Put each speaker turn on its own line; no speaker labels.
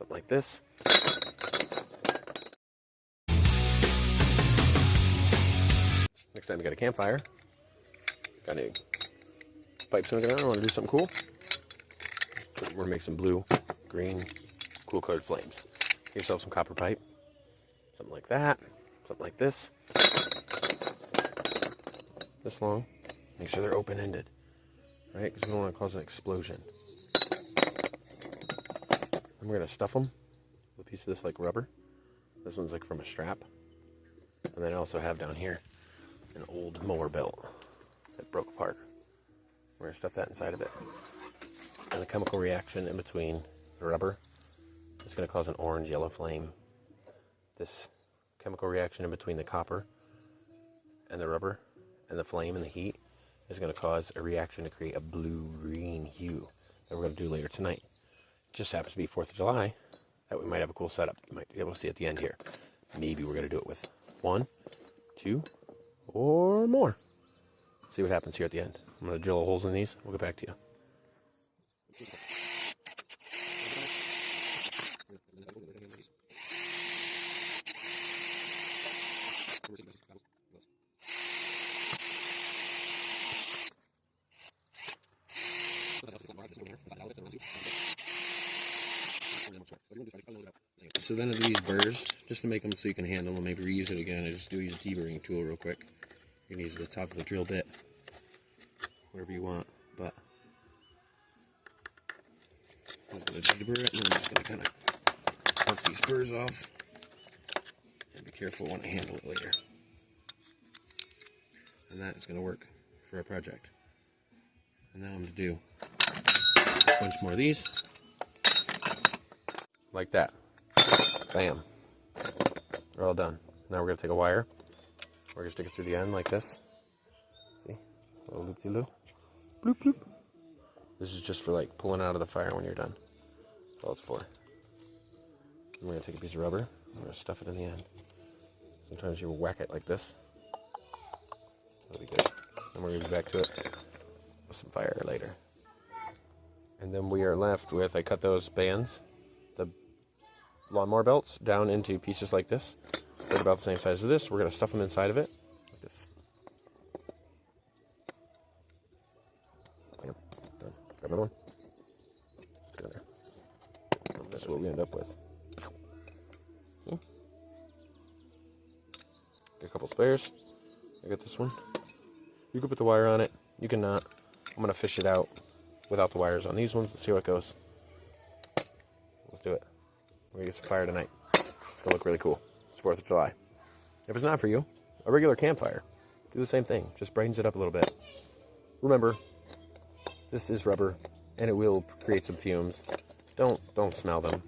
something like this. Next time you got a campfire, got any pipes hanging around, want to do something cool? We're going to make some blue, green, cool colored flames. Get yourself some copper pipe, something like that, something like this long. Make sure they're open-ended, right? Because we don't want to cause an explosion. And we're going to stuff them with a piece of this like rubber. This one's like from a strap. And then I also have down here an old mower belt that broke apart. We're going to stuff that inside of it. And the chemical reaction in between the rubber is going to cause an orange-yellow flame. This chemical reaction in between the copper and the rubber and the flame and the heat is going to cause a reaction to create a blue-green hue that we're going to do later tonight. It just happens to be 4th of July that we might have a cool setup. You might be able to see at the end here. Maybe we're going to do it with 1, 2, or more. See what happens here at the end. I'm going to drill holes in these. We'll get back to you. So then I do these burrs just to make them so you can handle them, maybe reuse it again. I just use a deburring tool real quick. You can use the top of the drill bit, whatever you want, but I'm going to deburr it, and I'm just going to kind of work these burrs off and be careful when I handle it later. And that is going to work for our project. And now I'm going to do a bunch more of these, like that. Bam. They're all done. Now we're going to take a wire. We're going to stick it through the end like this. See? A little loop-de-loop. Bloop, bloop. This is just for like pulling out of the fire when you're done. That's all it's for. And we're going to take a piece of rubber. We're going to stuff it in the end. Sometimes you whack it like this. That'll be good. And we're going to be back to it with some fire later. And then we are left with, I cut those bands, the lawnmower belts, down into pieces like this. They're about the same size as this. We're going to stuff them inside of it. Like this. Bam. Done. Grab another one. Stick it in there. And that's what we end up with. See? Get a couple spares. I got this one. You can put the wire on it. You can not. I'm going to fish it out without the wires on these ones. Let's see how it goes. Let's do it. We're going to get some fire tonight. It's going to look really cool. It's 4th of July. If it's not for you, a regular campfire, do the same thing. Just brightens it up a little bit. Remember, this is rubber, and it will create some fumes. Don't smell them.